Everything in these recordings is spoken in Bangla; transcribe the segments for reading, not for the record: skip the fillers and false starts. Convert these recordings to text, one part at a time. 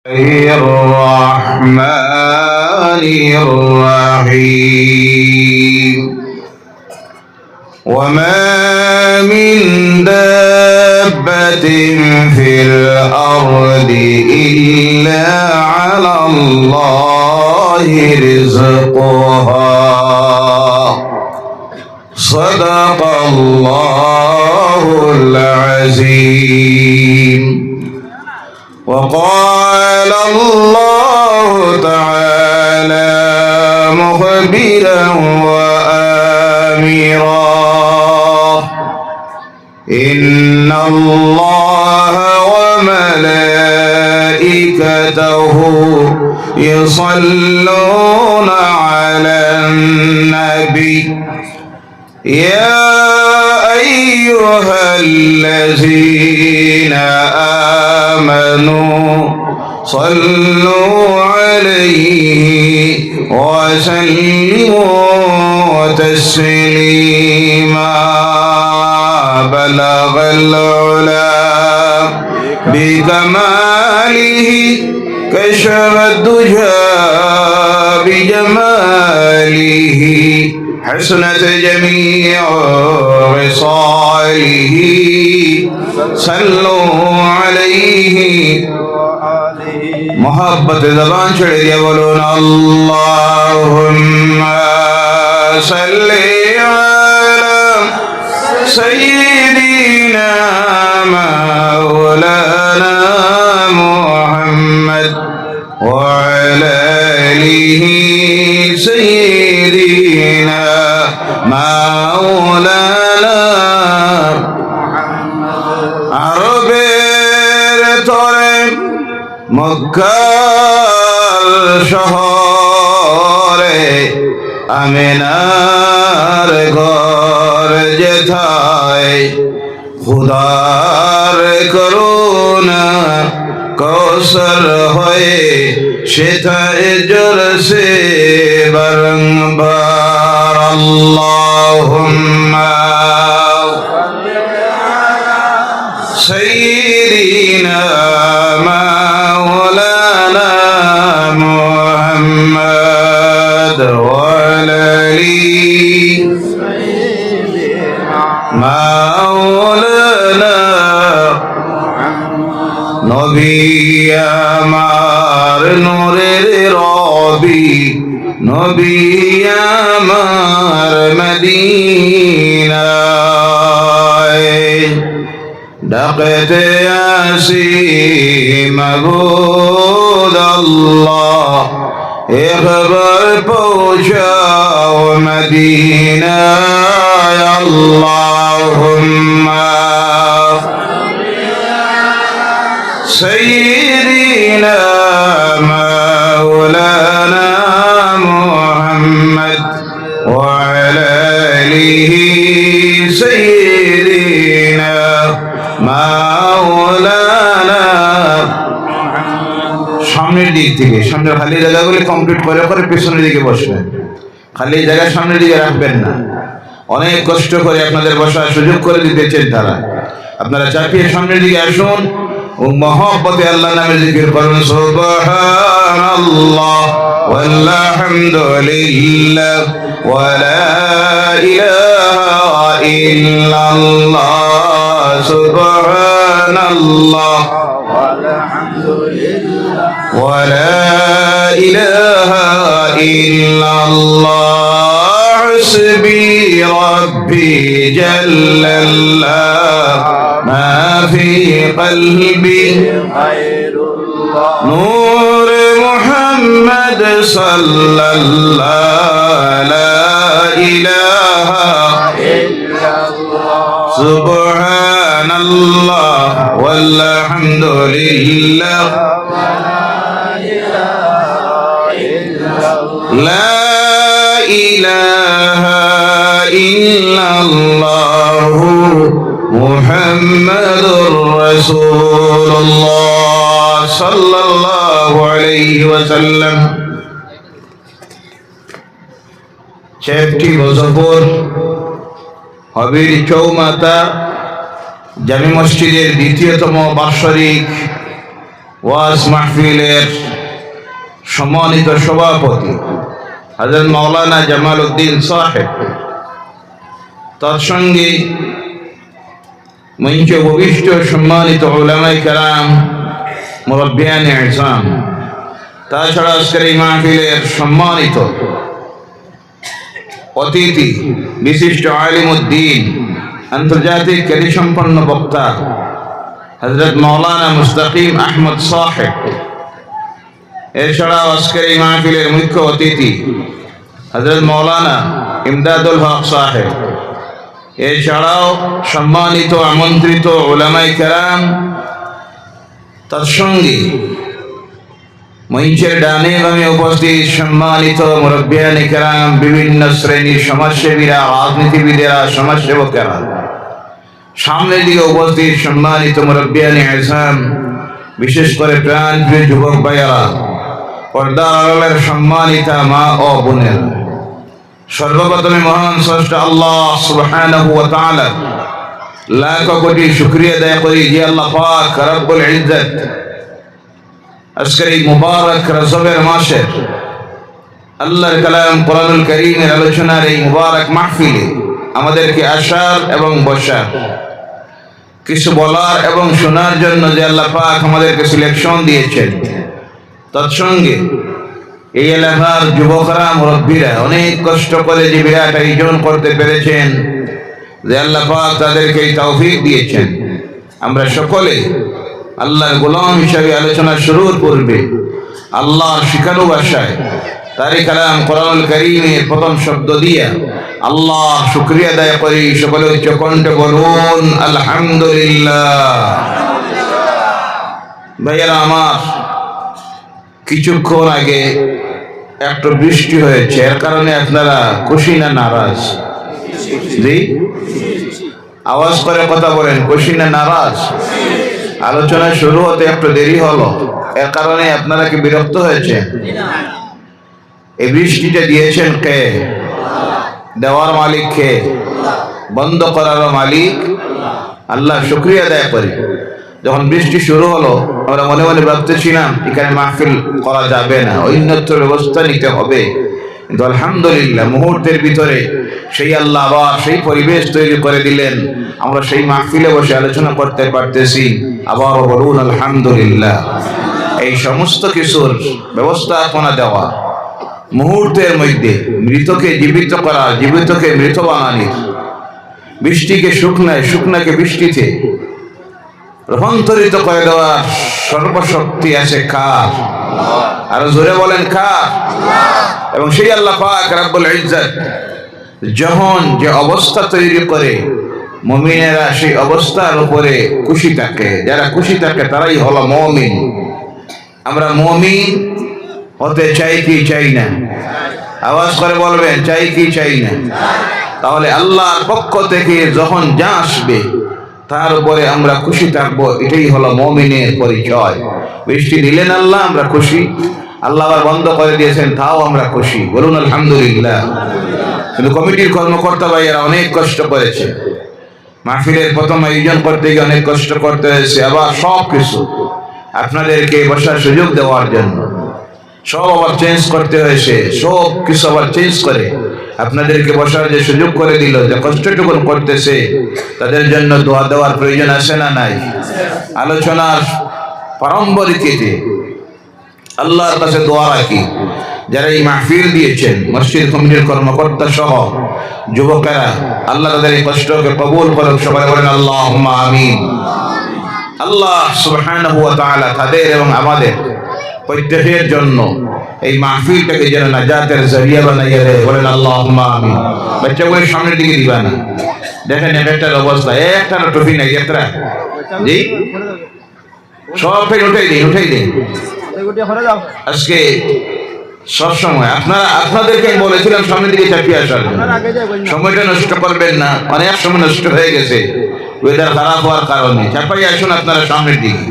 الرحمن الرحيم وما من دابة في الأرض إلا على الله رزقها صدق الله العظيم. وقال الله تعالى مخبرا وآمرا إن الله وملائكته يصلون على النبي يا أيها الذين آمنوا صلوا عليه وسلموا تسليما بلغ العلا بكماله كشف الدجى بجماله حسنت جميع خصاله صلوا عليه محبت زبان چھڑ دیا بولون اللہم صل علی سیدنا مولانا محمد وعلى آله سيدنا مولانا عربের তরে মক্কার শহরে আমিনার ঘর যেথায় খুদার করুণা কৌসর হয়ে সেথায় জলসে বারংবার আল্লাহুম্মা সাইয়্যিদিনা মাওলানা মুহাম্মদ ওয়া আলি মাওলানা নবী আমার নূরের রবি নবী আমার মদিনায় ডাকতে আসি মাবুদ আল্লাহ একবার পৌঁছাও মদিনায় আল্লাহুম্মা سيدنا مولانا محمد وعلى آله سيدنا مولانا সামনের দিক থেকে সামনের খালি জায়গাগুলি কমপ্লিট করে করে পেছনের দিকে বসবেন খালি জায়গা সামনের দিকে রাখবেন না অনেক কষ্ট করে আপনাদের বসার সুযোগ করে দিতেছেন তারা আপনারা চাপিয়ে সামনের দিকে আসুন ও মহব্বতে আল্লাহ নামে জিকির করুন সুবহানাল্লাহ ওয়ালহামদুলিল্লাহ ওয়া লা ইলাহা ইল্লাল্লাহ সুবহানাল্লাহ ওয়ালহামদুলিল্লাহ ওয়া লা ইলাহা ইল্লাল্লাহ হাসবি রাব্বি জাল্লাল্লাহ ما في قلبي غير الله نور محمد صلى الله لا إله إلا الله سبحان الله والحمد لله لا إله إلا الله محمد رسول الله صلى الله عليه وسلم চেপটি মুজফর হবির চৌমাতা জামি মসজিদের দ্বিতীয়তম বাৎসরিক ওয়াজ মাহফিলের সম্মানিত সভাপতি হযরত মাওলানা জামাল উদ্দিন সাহেব, তার সঙ্গে মঞ্চে উপবিষ্ট সম্মানিত উলামায়ে কেরাম, মুরব্বিয়ানে ইসলাম, তাছাড়া আজকের এই মাহফিলের সম্মানিত অতিথি বিশিষ্ট আলিমুদ্দিন, আন্তর্জাতিক খ্যাতিসম্পন্ন বক্তা হযরত মাওলানা মুস্তাকিম আহমদ সাহেব, এছাড়াও আজকের এই মাহফিলের মুখ্য অতিথি হযরত মাওলানা ইমদাদুল হক সাহেব, এছাড়াও সম্মানিত আমন্ত্রিত উলামায়ে কেরাম, তার সঙ্গে মঞ্চের ডানে বামে উপস্থিত সম্মানিত মুরব্বিয়ানে কেরাম, বিভিন্ন শ্রেণীর সমাজসেবীরা, রাজনীতিবিদেরা, সমাজসেবকেরা, সামনের দিকে উপস্থিত সম্মানিত মুরব্বিয়ানে ইসলাম, বিশেষ করে প্রাণপ্রিয় যুবক ভাইয়েরা, পর্দার আড়ালের সম্মানিতা মা ও বোনেরা, সর্বপ্রথমে মহান স্রষ্টা আল্লাহ সুবহানাহু ওয়া তাআলা লাখ কোটি শুকরিয়া আদায় করি যে আল্লাহ পাক রব্বুল ইজ্জত আজকের এই মুবারক রজবের মাসে আল্লাহর কালাম কোরআনুল কারীমের আলোচনার এই মুবারক মাহফিলে আমাদেরকে আসার এবং বসার, কিছু বলার এবং শোনার জন্য যে আল্লাহ পাক আমাদেরকে সিলেকশন দিয়েছেন, তৎসঙ্গে এই এলাকার যুবকরা, মুরব্বীরা অনেক কষ্ট করে যে বিরাট আয়োজন করতে পেরেছেন, যে আল্লাহ পাক তাদেরকে এই তৌফিক দিয়েছেন। আমরা সকলে আল্লাহর গোলাম হিসাবে আলোচনা শুরুর পূর্বে আল্লাহর শিখানো ভাষায় তারই কালাম কোরআনুল কারীমের প্রথম শব্দ দিয়ে আল্লাহ শুকরিয়া আদায় করি। সকলে উচ্চ কণ্ঠে বলুন আলহামদুলিল্লাহ। ভাইয়েরা আমার, কিছুক্ষণ আগে একটু বৃষ্টি হয়েছে, এর কারণে আপনারা খুশি না নারাজ? জি, আওয়াজ করে কথা বলেন, খুশি না নারাজ? আলোচনা শুরু হতে একটু দেরি হলো, এর কারণে আপনারা কি বিরক্ত হয়েছে? এই বৃষ্টিটা দিয়েছেন কে? দেওয়ার মালিক কে? বন্ধ করার মালিক আল্লাহ। শুকরিয়া আদায় করি। যখন বৃষ্টি শুরু হলো আমরা মনে মনে ভাবতেছিলাম এখানে মাহফিল করা যাবে না, অন্যত্র ব্যবস্থা নিতে হবে, কিন্তু আলহামদুলিল্লাহ মুহূর্তের ভিতরে সেই আল্লাহ আবার সেই পরিবেশ তৈরি করে দিলেন, আমরা সেই মাহফিলে বসে আলোচনা করতে পারতেছি। আবার বলুন আলহামদুলিল্লাহ। এই সমস্ত কিছুর ব্যবস্থাপনা দেওয়া, মুহূর্তের মধ্যে মৃতকে জীবিত করা, জীবিতকে মৃত বানানি, বৃষ্টিকে শুকনায়, শুকনাকে বৃষ্টিতে রূপান্তরিত করে দেওয়ার সর্বশক্তি আছে কার? আরো জোরে বলেন কার? এবং সেই আল্লাহ পাক রব্বুল ইজ্জত যখন যে অবস্থা তৈরি করে, মুমিনেরা সেই অবস্থার উপরে খুশি থাকে। যারা খুশি থাকে তারাই হলো মুমিন। আমরা মুমিন হতে চাই কি চাই না? আওয়াজ করে বলবেন, চাই কি চাই না? তাহলে আল্লাহর পক্ষ থেকে যখন যা আসবে তার উপরে আমরা খুশি থাকবো, এটাই হলো মুমিনের পরিচয়। বৃষ্টি দিলেন আল্লাহ, আমরা খুশি। আল্লাহ আবার বন্ধ করে দিয়েছেন, তাও আমরা খুশি। বলুন আলহামদুলিল্লাহ। কিন্তু কমিটির কর্মকর্তা ভাইয়েরা অনেক কষ্ট করেছে, মাহফিলের প্রথম আয়োজন করতে গিয়ে অনেক কষ্ট করতে হয়েছে। আবার সব কিছু আপনাদেরকে বসার সুযোগ দেওয়ার জন্য সব আবার চেঞ্জ করতে হয়েছে, সব কিছু আবার চেঞ্জ করে আপনাদেরকে বসার যে সুযোগ করে দিল, যে কষ্টটুকু করতেছে তাদের জন্য দোয়া দেওয়ার প্রয়োজন আছে না নাই? আলোচনার পারম্পরিকতে আল্লাহর কাছে দোয়া রাখি, যারা এই মাহফিল দিয়েছেন, মসজিদ কমিটির কর্মকর্তা সহ যুবকেরা, আল্লাহ তাদের এই কষ্টকে কবুল করুক। সবাই বলেন আল্লাহুম্মা আমিন। আল্লাহ সুবহানাহু ওয়া তাআলা তাদের এবং আমাদের প্রত্যেকের জন্য এই মাহফিলটাকে যেন নাজাতের জরিয়া বানাইয়া দেয়। বলেন আল্লাহুম্মা আমিন। বাচ্চাগুলো সামনের দিকে দিবা না, দেখেন একটার অবস্থা, একটা টফি নাই, একটা জি সব ফের উঠাই দিন, উঠাই দিন। আজকে সবসময় আপনাদেরকে বলেছিলাম সামনের দিকে চাপিয়ে আসার, সময়টা নষ্ট করবেন না, অনেক সময় নষ্ট হয়ে গেছে ওয়েদার খারাপ হওয়ার কারণে। চাপাই আসুন আপনারা সামনের দিকে,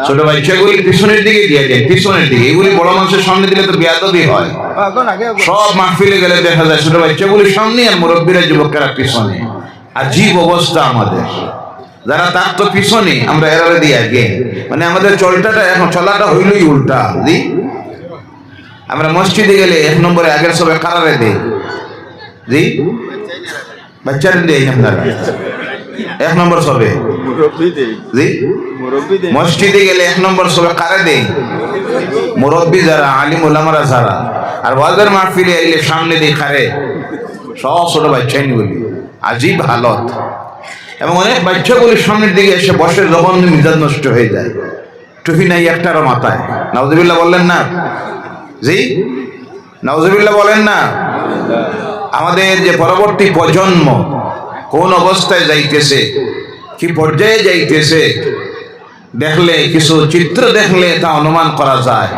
ছোট বাচ্চাগুলি পিছনের দিকে দিয়ে দেন, পিছনের দিকে। এগুলি বড় মানুষের সামনে দিলে তো বেয়াদবি হয়। সব মাহফিলে গেলে দেখা যায় ছোট বাচ্চাগুলি সামনে আর মুরব্বীরা যুবকেরা পিছনে। আজীব অবস্থা আমাদের। যারা তার তো পিছনে, আমরা এরারে দিয়ে আগে মানে আমাদের চলাটা হইলই উল্টা। জি, আমরা মসজিদে গেলে 1 নম্বরে আগের সবে কারারে দেই। জি, বাচ্চারা দেই আপনারা 1 নম্বর সবে। জি, মসজিদে গেলে 1 নম্বর সবে কারে দেই? মুরব্বী যারা, আলিম ওলামারা যারা। আর ওয়াজের মাহফিলে আইলে সামনে দেই কারে? সব ছোট বাচ্চাই বলি। আজীব হালত। এবং অনেক বাচ্চাগুলির সামনের দিকে এসে বসে, যখন মিজাজ নষ্ট হয়ে যায়। টুপি নাই একটারও মাথায়। নাউজুবিল্লাহ বললেন না? জি, নাউজুবিল্লাহ বলেন না? আমাদের যে পরবর্তী প্রজন্ম কোন অবস্থায় যাইতেছে, কি পর্যায়ে যাইতেছে, দেখলে কিছু চিত্র দেখলে তা অনুমান করা যায়।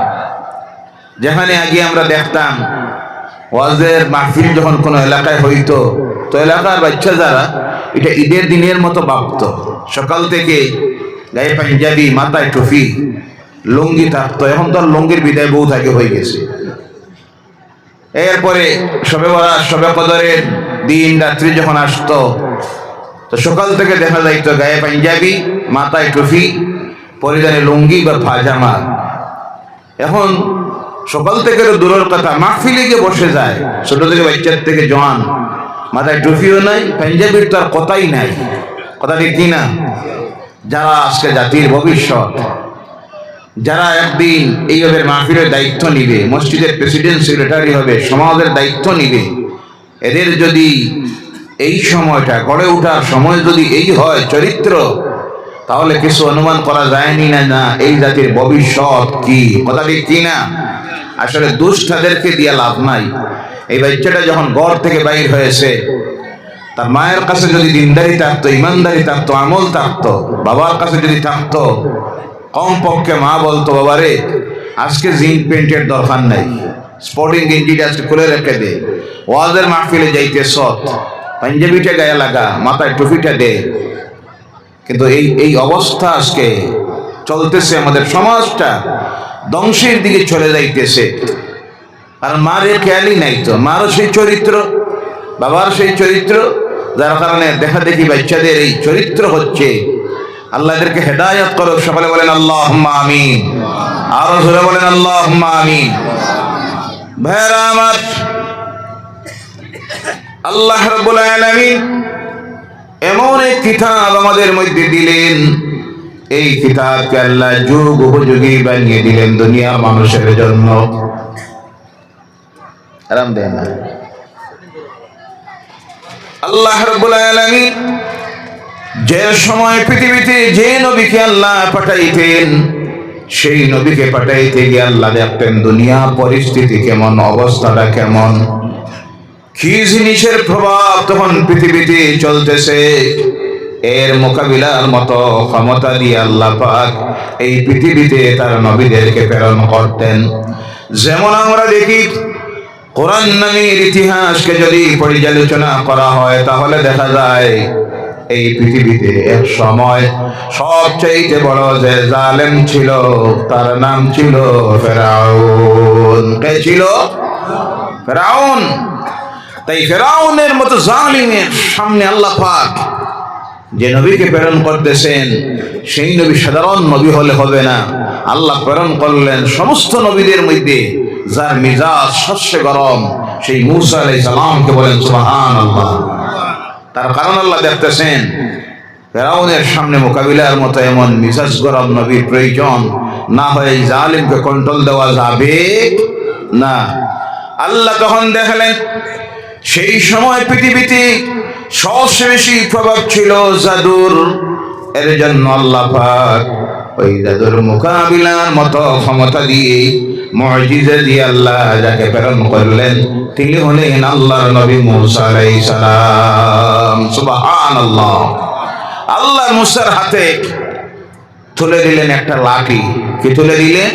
যেখানে আগে আমরা দেখতাম ওয়াজের মাহফিল যখন কোনো এলাকায় হইতো, তো এলাকার বাচ্চা যারা এটা ঈদের দিনের মতো ভাবত। সকাল থেকে গায়ে পাঞ্জাবি, মাথায় টুপি, লুঙ্গি থাকতো। এখন তো লুঙ্গির বিদায় বহুত আগে হয়ে গেছে। এরপরে শবে বরাত, শবে কদরের দিন রাত্রি যখন আসতো, তো সকাল থেকে দেখা যাইতো গায়ে পাঞ্জাবি, মাথায় টুপি, পরিধানে লুঙ্গি বা পাজামা। এখন সকাল থেকে তো দূরের কথা, মাহফিলে গিয়ে বসে যায় ছোট থেকে বাচ্চার থেকে জওয়ান, মাথায় টুপিও নাই, পাঞ্জাবির তো আর কথাই নাই। কথা ঠিক কি না? যারা আজকে জাতির ভবিষ্যৎ, যারা একদিন এইভাবে মাহফিলের দায়িত্ব নিবে, মসজিদের প্রেসিডেন্ট সেক্রেটারি হবে, সমাজের দায়িত্ব নিবে, এদের যদি এই সময়টা গড়ে ওঠার সময় যদি এই হয় চরিত্র, তাহলে কিছু অনুমান করা যায়নি না এই জাতির ভবিষ্যৎ কি। কথা ঠিক কি না? আসলে দুষ্টাদেরকে দিয়ে লাভ নাই। এই বাচ্চাটা যখন ঘর থেকে বাইর হয়েছে, তার মায়ের কাছে যদি দিনদারি থাকতো, ইমানদারি থাকতো, আমল থাকতো, বাবার কাছে যদি থাকতো, কমপক্ষে মা বলতো, বাবারে আজকে জিন প্যান্টের দরকার নাই, স্পোর্টিং গেঞ্জিটা আজকে খুলে রেখে দে, ওয়াজের মাহফিলে যাইতে সৎ, পাঞ্জাবিটা গায়ে লাগা, মাথায় টুপিটা দে। কিন্তু এই অবস্থা আজকে চলতেছে, আমাদের সমাজটা ধ্বংসের দিকে চলে যাইতেছে। কারণ মার এর খেয়ালই নাই, তো মারও সেই চরিত্র, বাবার সেই চরিত্র, যার কারণে দেখা দেখি বাচ্চাদের এই চরিত্র হচ্ছে। আল্লাহ এদেরকে হেদায়েত করো। সকলে বলেন আল্লাহুম্মা আমিন। আরো জোরে বলেন আল্লাহুম্মা আমিন। ভাইরা আমার, আল্লাহ রাব্বুল আলামিন এমন এক কিতাব আমাদের মধ্যে দিলেন, এই কিতাবকে আল্লাহ যুগ উপযোগী বানিয়ে দিলেন দুনিয়ার মানুষের জন্য। আরাম দেন না। আল্লাহ রাব্বুল আলামিন যে সময় পৃথিবীতে যে নবীকে আল্লাহ পাঠাইতেন, সেই নবীকে পাঠাইতে গিয়ে আল্লাহ দেখতেন দুনিয়ার পরিস্থিতি কেমন, অবস্থাটা কেমন, কি জিনিসের প্রভাব তখন পৃথিবীতে চলতেছে। এর মোকাবিলার মতো ক্ষমতা দিয়ে আল্লাহ পাক এই পৃথিবীতে তার নবীদেরকে প্রেরণ করতেন। যেমন আমরা দেখি কোরআন নামের ইতিহাসকে যদি পর্যালোচনা করা হয়, তাহলে দেখা যায় এই পৃথিবীতে এক সময় সবচেয়ে বড় যে জালেম ছিল, তার নাম ছিল ফেরাউন। কে ছিল? ফেরাউন। তাই ফেরাউনের মতো জালিমের সামনে আল্লাহ পাক যে নবীকে প্রেরণ করতেছেন, সেই নবী সাধারণ নবী হলে হবে না। আল্লাহ প্রেরণ করলেন সমস্ত নবীদের মধ্যে যার মিজাজ সবচেয়ে গরম, সেই মূসা আলাইহিস সালামকে। বলেন সুবহানাল্লাহ। তার কারণ আল্লাহ দেখতেছেন ফেরাউনের সামনে মোকাবিলার মতো এমন মিজাজ গরম নবীর প্রয়োজন, না হয় জালিমকে কন্ট্রোল দেওয়া যাবে না। আল্লাহ তখন দেখলেন সেই সময় পৃথিবীতে সবচেয়ে বেশি প্রভাব ছিল জাদুর। এর জন্য আল্লাহ পাক ওই জাদুর মোকাবিলার মতো ক্ষমতা দিয়ে, মুজিজা দিয়ে আল্লাহ যাকে প্রেরণ করলেন, তিনি হলেন আল্লাহর নবী মূসা আলাইহিস সালাম। সুবহানাল্লাহ। আল্লাহ মূসার হাতে তুলে দিলেন একটা লাঠি। কি তুলে দিলেন?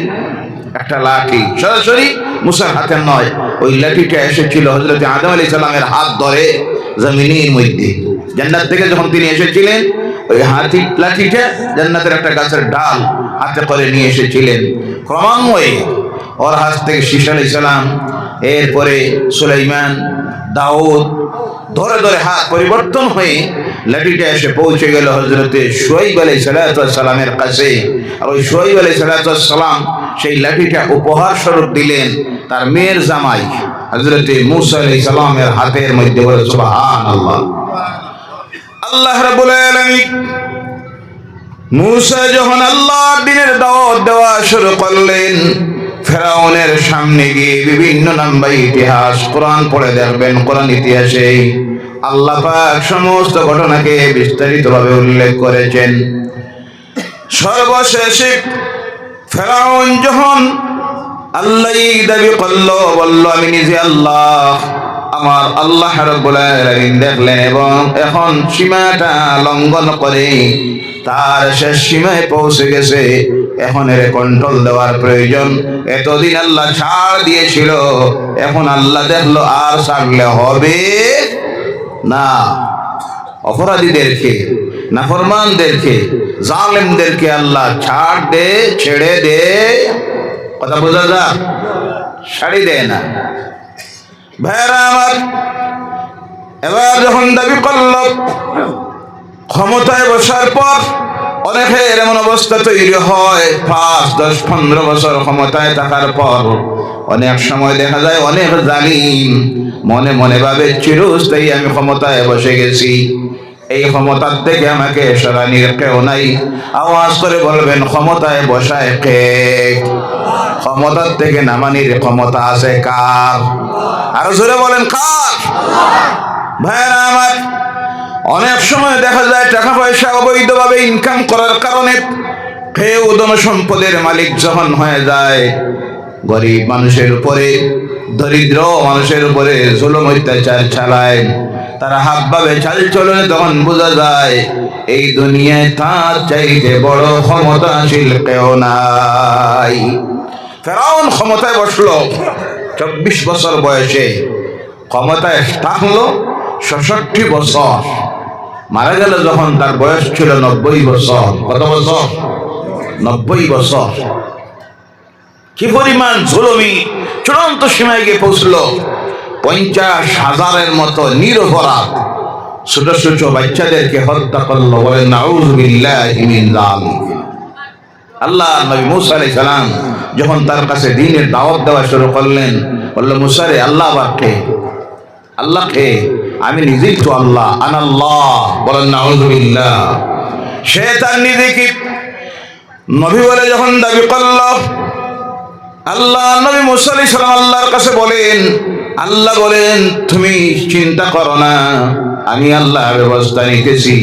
একটা লাঠি। সরাসরি মূসার হাতে নয়, ওই লাঠিটা এসেছিল হযরত আদম আলাইহিস সালামের হাত ধরে জমিনের মধ্যে। জান্নাত থেকে যখন তিনি এসেছিলেন, ওই লাঠিটা জান্নাতের একটা গাছের ডাল হাতে করে নিয়ে এসেছিলেন। ক্রমান্বয়ে ওর হাত থেকে শীশ আলাইহিস সালাম এরপরে সুলাইমান, দাউদ ধরে ধরে হাত পরিবর্তন হয়ে লাঠিটা এসে পৌঁছে গেল হযরতে শুআয়ব আলাইহিস সালামের কাছে। আর ওই শুআয়ব আলাইহিস সালাম সেই লাঠিটা উপহার স্বরূপ দিলেন তার মেয়ের জামাই হযরতে মূসা আলাইহিস সালামের হাতের মধ্যে। বলে সুবহানাল্লাহ। আল্লাহ রাব্বুল আলামিন মূসা যখন আল্লাহর দ্বীনের দাওয়াত দেওয়া শুরু করলেন, ফেরাউনের সামনে গিয়ে বিভিন্ন নাম্বার ইতিহাস কোরআন পড়ে দেখবেন, কোরআন ইতিহাসে আল্লাহ পাক সমস্ত ঘটনাকে বিস্তারিতভাবে উল্লেখ করেছেন। সর্বশেষে ফেরাউন যখন আল্লাহ দাবি করলো, বলল আমি নিজে আল্লাহ, আমার আল্লাহ রাব্বুল আলামিন দেখলেন এবং এখন সীমাটা লঙ্ঘন করে তার শেষ সীমায় পৌঁছে গেছে, এখন এর কন্ট্রোল দেওয়ার প্রয়োজন। এতদিন আল্লাহ ছাড় দিয়েছিল, এখন আল্লাহ দেখলো আর ছাড়লে হবে না। অপরাধীদেরকে, নাফরমানদেরকে, জালেমদেরকে আল্লাহ ছাড় দে, ছেড়ে দে, কথা বোঝা যা, ছাড়ি দেয় না। ভাইরা আমার, এবার যখন দাবি করল ক্ষমতায় বসার পর অনেকের এমন অবস্থা তৈরি হয় 5, 10, 15 বছর ক্ষমতায় থাকার পর অনেক সময় দেখা যায় অনেক জালিম মনে মনে ভাবে চিরস্থায়ী আমি ক্ষমতায় বসে গেছি, এই ক্ষমতার থেকে আমাকে সরানোর কেউ নাই। আওয়াজ করে বলবেন ক্ষমতায় বসায় কে? ক্ষমতার থেকে নামানির ক্ষমতা আছে কার? আরো জোরে বলেন কার? ভাইরা আমার, অনেক সময় দেখা যায় টাকা পয়সা অবৈধভাবে ইনকাম করার কারণে কেউ ধন সম্পদের মালিক যখন হয়ে যায়, গরিব মানুষের উপরে, দরিদ্র মানুষের উপরে জুলুম অত্যাচার চালায়, তারা হাবভাবে চাল চলনে তখন বোঝা যায় এই দুনিয়ায় তার চাইতে বড় ক্ষমতাশীল কেউ নাই। ফেরাউন ক্ষমতায় বসলো 24 বছর বয়সে, ক্ষমতায় থাকলো 66 বছর, মারা গেল যখন তার বয়স ছিল 90 বছর। কত বছর? 90 বছর। কি পরিমাণ জুলুমি চূড়ান্ত সীমায় গিয়ে পৌঁছলো। 50,000-এর মতো নিরপরাধ ছোট ছোট বাচ্চাদেরকে হত্যা করলো। বলেন নাউযু বিল্লাহি মিন যালিক। আল্লাহ নবী মূসা আলাইহিস সালাম যখন তার কাছে দ্বীনের দাওয়াত দেওয়া শুরু করলেন, বলল মূসা রে, আল্লাহ বাকে, আল্লাহ কে? আমি নিজেই তো আল্লাহ, আনাল্লাহ। বলেন নাউযু বিল্লাহ। সে তার নিজেকে নবী বলে যখন দাবি করল, আল্লাহ নবী মূসা আলাইহিস সালাম আল্লাহর কাছে বলেন, আল্লাহ বলেন তুমি চিন্তা করো না, আমি আল্লাহ ব্যবস্থা নিতেছি।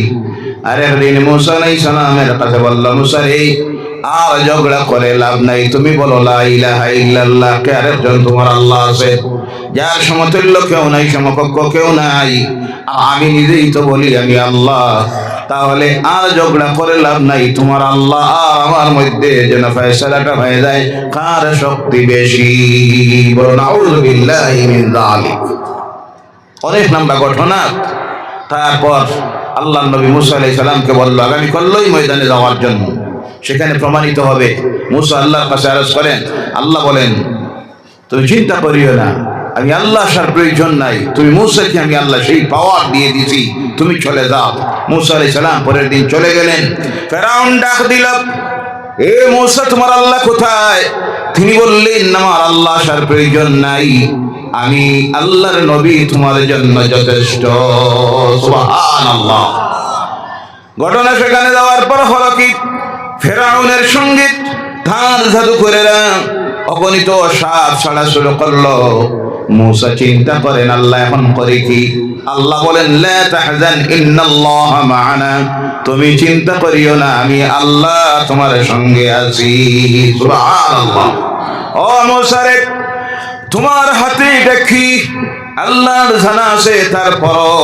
আরে একদিন মূসা আলাইহিস সালামের কাছে বলল, মূসা রে, আর ঝগড়া করে লাভ নাই, তুমি বলো লা ইলাহা ইল্লাল্লাহ, কে আরেকজন তোমার আল্লাহ আছে যার সমতুল্য কেউ নাই, সমকক্ষ কেউ নাই, আমি নিজেই তো বলি আমি আল্লাহ, তাহলে আর ঝগড়া করে লাভ নাই, তোমার আল্লাহ আর আমার মধ্যে যেন ফয়সালাটা হয়ে যায় কার শক্তি বেশি। বলো নাউযু বিল্লাহি মিন যালিক। অনেক লম্বা ঘটনা। তারপর আল্লাহ নবী মূসা আলাইহিস সালামকে বলল আগামীকালই ময়দানে যাওয়ার জন্য, সেখানে প্রমাণিত হবে। মূসা আল্লাহর কাছে আরজ করেন, আল্লাহ বলেন তুমি চিন্তা করিও না, আমি আল্লাহ আসার প্রয়োজন নাই, তুমি মূসাকে আমি আল্লাহ সেই পাওয়ার দিয়ে দিয়েছি, তুমি চলে যাও। মূসা আলাইহিস সালাম পরের দিন চলে গেলেন। ফেরাউন ডাক দিল, এ মূসা তোমার আল্লাহ কোথায়? তিনি বললেন আমার আল্লাহ আসার প্রয়োজন নাই, আমি আল্লাহর নবী তোমার জন্য যথেষ্ট। সুবহানাল্লাহ। ঘটনা সেখানে যাওয়ার পর হলো কি, ফেরাউনের সঙ্গে ধার জাদুকরেরা অগণিত সাপ ছাড়া শুরু করলো। মূসা চিন্তা করেন আল্লাহ এখন করে কি? আল্লাহ বলেন লা তাহজান ইন্নাল্লাহা মা'ানা, তুমি চিন্তা করিও না, আমি আল্লাহ তোমার সঙ্গে আছি। সুবহানাল্লাহ। ও মূসা রে, তোমার হাতে এটা কি? আল্লাহর জানা আছে। তারপর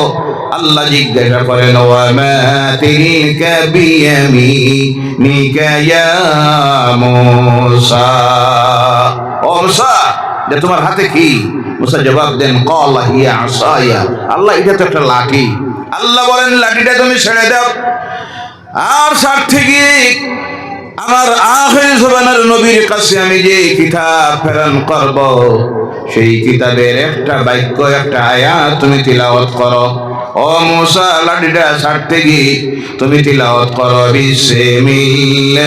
আল্লাহ জিজ্ঞাসা করেন ওয়া মা তিলকা বিয়ামিনিকা ইয়া মূসা, ও মূসা যে তোমার হাতে কি? মূসা জবাব দেন ক্বালা হিয়া আসায়া, আল্লাহ এটা তো একটা লাঠি। আল্লাহ বলেন লাঠিটা তুমি ছেড়ে দাও। আর ছাড়তে গিয়ে আমার আখির জবানের নবীর কাছে আমি যে কিতাব প্রেরণ করব, সেই কিতাবের একটা বাক্য, একটা আয়াত তুমি তিলাওয়াত করো। ও মুসা, লাঠিটা ছাড়তে গিয়ে তুমি তিলাওয়াত করো, বিসমিল্লাহির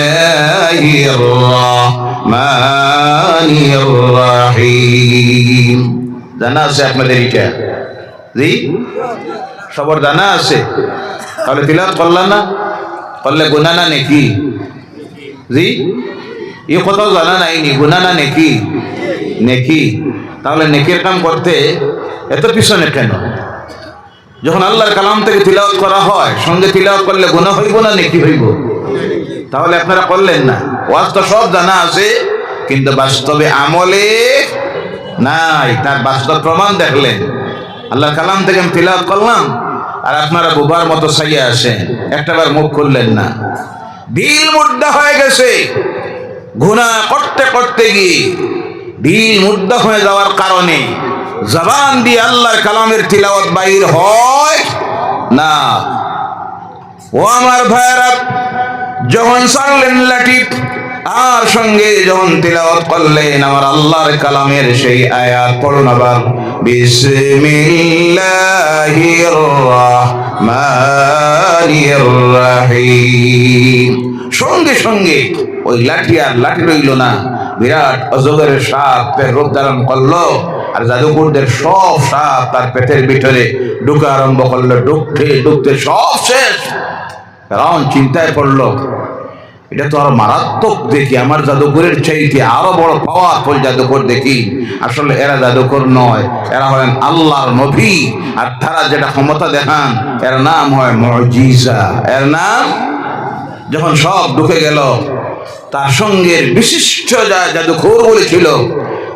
রহমানির রহিম। জানা আছে আপনাদের এটা? জি, সবার জানা আছে? তাহলে তিলাওয়াত করলাম না, করলে গুনাহ না নেকি? জি, এই কথাও জানা নাইনি, গুনাহ না নেকি? নেকি। তাহলে নেকির কাম করতে এত পিছনে কেন? যখন আল্লাহর কালাম থেকে তিলাওয়াত করা হয়, সঙ্গে তিলাওয়াত করলে গুনাহ হইব না নেকি হইব? তাহলে আপনারা করলেন না। ওয়াজ তো সব জানা আছে, কিন্তু বাস্তবে আমলে নাই। তার বাস্তব প্রমাণ দেখলেন। আল্লাহর কালাম থেকে আমি তিলাওয়াত করলাম, আর আপনারা বোবার মতো ছাইয়া আসেন, একটাবার মুখ খুললেন না। দিল মুর্দা হয়ে গেছে গুনাহ করতে করতে গিয়ে। দিল মুর্দা হয়ে যাওয়ার কারণে জবান দিয়ে আল্লাহর কালামের তিলাওয়াত বাইর হয় না। ও আমার ভাইরা, যখন ছাড়লেন লাঠি আর সঙ্গে যখন তিলাওয়াত করলেন আমার আল্লাহর কালামের সেই আয়াত, পড়ুন আবার, বিসমিল্লাহির রহমানির রহিম। সঙ্গে সঙ্গে ওই লাঠি আর লাঠি রইল না, বিরাট অজগরের সাপের রূপ ধারণ করলো। আর জাদুকরদের সব সাপ তার পেটের ভিতরে ঢুকা আরম্ভ করলো। ঢুকতে ঢুকতে সব শেষ। কারণ চিন্তায় পড়লো, এটা তো আরো মারাত্মক দেখি, আমার জাদুকরের চাইতে আরো বড় পাওয়ারফুল জাদুকর দেখি। আসলে এরা জাদুকর নয়, এরা হলেন আল্লাহর নবী। আর তারা যেটা ক্ষমতা দেখান, এর নাম হয় মুজিজা। এর নাম, যখন সব ঢুকে গেল, তার সঙ্গে বিশিষ্ট যা জাদুকর বলেছিল,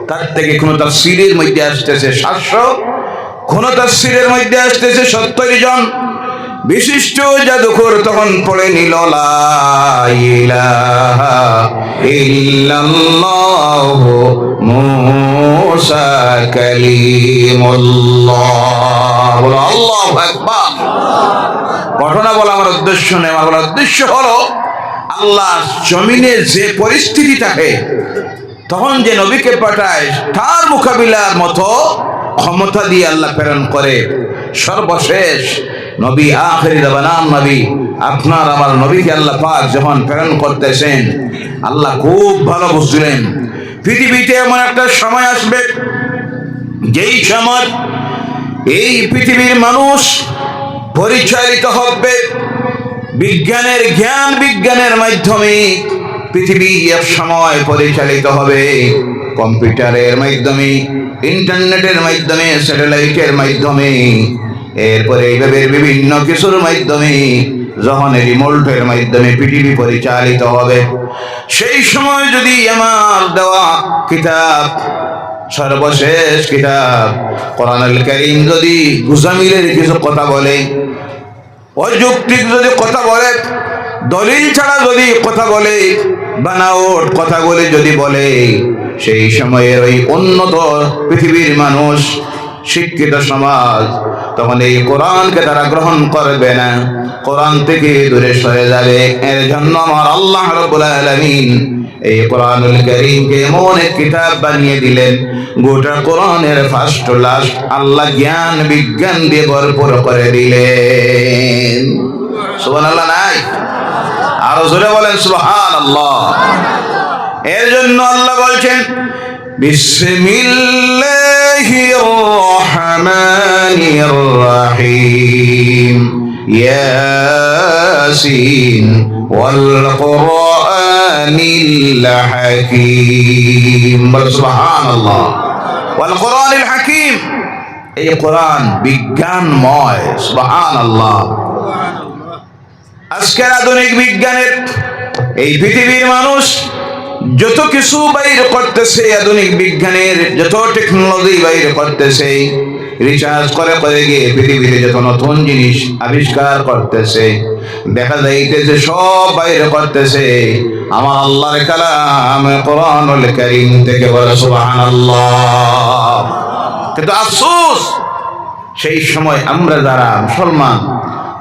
তার থেকে কোন তাফসীরের মধ্যে আসতেছে 700, কোন তাফসীরের মধ্যে আসতেছে 70 জন বিশিষ্ট জাদুকর তখন পড়ে নিল, লা ইলাহা ইল্লাল্লাহু মুসা কালিমুল্লাহ। বলো আল্লাহু আকবার। ঘটনা বলা আমার উদ্দেশ্য নেই, আমার উদ্দেশ্য হলো আল্লাহ জমিনে যে পরিস্থিতি থাকে, তখন যে নবীকে পাঠায় তার মোকাবিলার মতো ক্ষমতা দিয়ে আল্লাহ প্রেরণ করে। সর্বশেষ নবী, আখির জামানার নবী, আপনার আমার নবীকে আল্লাহ পাক যখন প্রেরণ করতেছেন, আল্লাহ খুব ভালো বুঝলেন পৃথিবীতে এমন একটা সময় আসবে, যেই সময় এই পৃথিবীর মানুষ পরিচালিত হবে বিজ্ঞানের জ্ঞান, বিজ্ঞানের মাধ্যমে। পৃথিবী এক সময় পরিচালিত হবে কম্পিউটারের মাধ্যমে, ইন্টারনেটের মাধ্যমে, স্যাটেলাইটের মাধ্যমে, এরপরে এইভাবে বিভিন্ন কিছুর মাধ্যমে, যখন রিমোটের মাধ্যমে পৃথিবী পরিচালিত হবে, সেই সময় যদি আমার দেওয়া কিতাব, সর্বশেষ কিতাব কোরআনুল কারীম যদি গুজামিলের কিছু কথা বলে, অযৌক্তিক যদি কথা বলে, দলিল ছাড়া যদি কথা বলে, বানাওট কথাগুলি যদি বলে, সেই সময়ের ওই উন্নত পৃথিবীর মানুষ, শিক্ষিত সমাজ, তখন এই কোরআনকে তারা গ্রহণ করবে না, কোরআন থেকে দূরে সরে যাবে। এর জন্য আমার আল্লাহ রাব্বুল আলামিন এই কোরআনুল কারীমকে এমন এক কিতাব বানিয়ে দিলেন, গোটা কোরআনের ফার্স্ট টু লাস্ট আল্লাহ জ্ঞান বিজ্ঞান দিয়ে ভরপুর করে দিলেন। সুবহানাল্লাহ নাই? আরো জোরে বলেন সুবহানাল্লাহ। এর জন্য আল্লাহ বলছেন, বিসমিল্লাহির রহমানির রহিম, ইয়াসিন ওয়াল কুরআনিল হাকীম। বল সুবহানাল্লাহ। ওয়াল কুরআনিল হাকীম, এই কোরআন বিজ্ঞানময়। সুবহানাল্লাহ। আজকের আধুনিক বিজ্ঞানের এই পৃথিবীর মানুষ যত কিছু বাইর করতেছে, আধুনিক বিজ্ঞানের যত টেকনোলজি বাইর করতেছে, রিসার্চ করে করে গিয়ে পৃথিবীতে যত নতুন জিনিস আবিষ্কার করতেছে, দেখা যাইতেছে সব বাইর করতেছে আমার আল্লাহর কালাম কোরআনুল কারীম থেকে। বলে সুবহানাল্লাহ। কিন্তু আফসোস, সেই সময় আমরা যারা মুসলমান,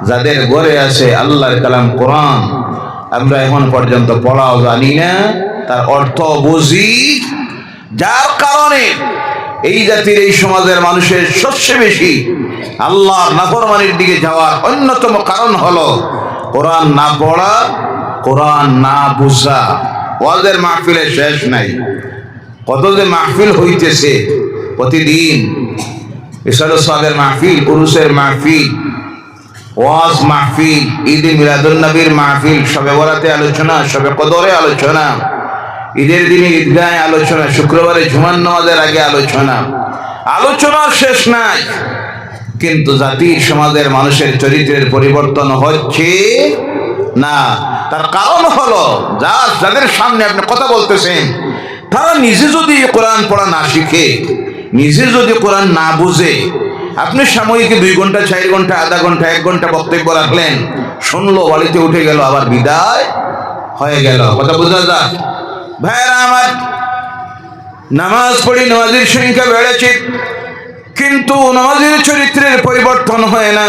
যাদের ঘরে আছে আল্লাহর কালাম কোরআন, আমরা এখন পর্যন্ত পড়াও জানি না, তার অর্থ বুঝি, যার কারণে এই জাতির এই সমাজের মানুষের সবচেয়ে বেশি আল্লাহর নাফরমানির দিকে যাওয়ার অন্যতম কারণ হলো কোরআন না পড়া, কোরআন না বুঝা। ওয়াজের মাহফিলের শেষ নাই, কত যে মাহফিল হইতেছে প্রতিদিন, ইশারু সাদের মাহফিল, উরুসের মাহফিল, ওয়াজ মাহফিল, ঈদে মিলাদুন নবীর মাহফিল, শবে বরাতে আলোচনা, শবে কদরে আলোচনা, ঈদের দিনে ঈদগাহে আলোচনা, শুক্রবারে জুমার নামাজের আগে আলোচনা, আলোচনার শেষ নাই। কিন্তু জাতির সমাজের মানুষের চরিত্রের পরিবর্তন হচ্ছে না। তার কারণ হলো যাদের সামনে আপনি কথা বলতেছেন, তারা নিজে যদি কোরআন পড়া না শিখে, নিজে যদি কোরআন না বুঝে, আপনি সাময়িক 2 ঘন্টা, 4 ঘন্টা, আধা ঘন্টা, 1 ঘন্টা বক্তব্য রাখলেন, শুনলো, বাড়িতে উঠে গেল, আবার বিদায় হয়ে গেল। কথা বোঝা যায়? ভাইরা আমার, নামাজ পড়ি, নামাজের সংখ্যা বেড়েছে, কিন্তু নামাজের চরিত্রের পরিবর্তন হয় না।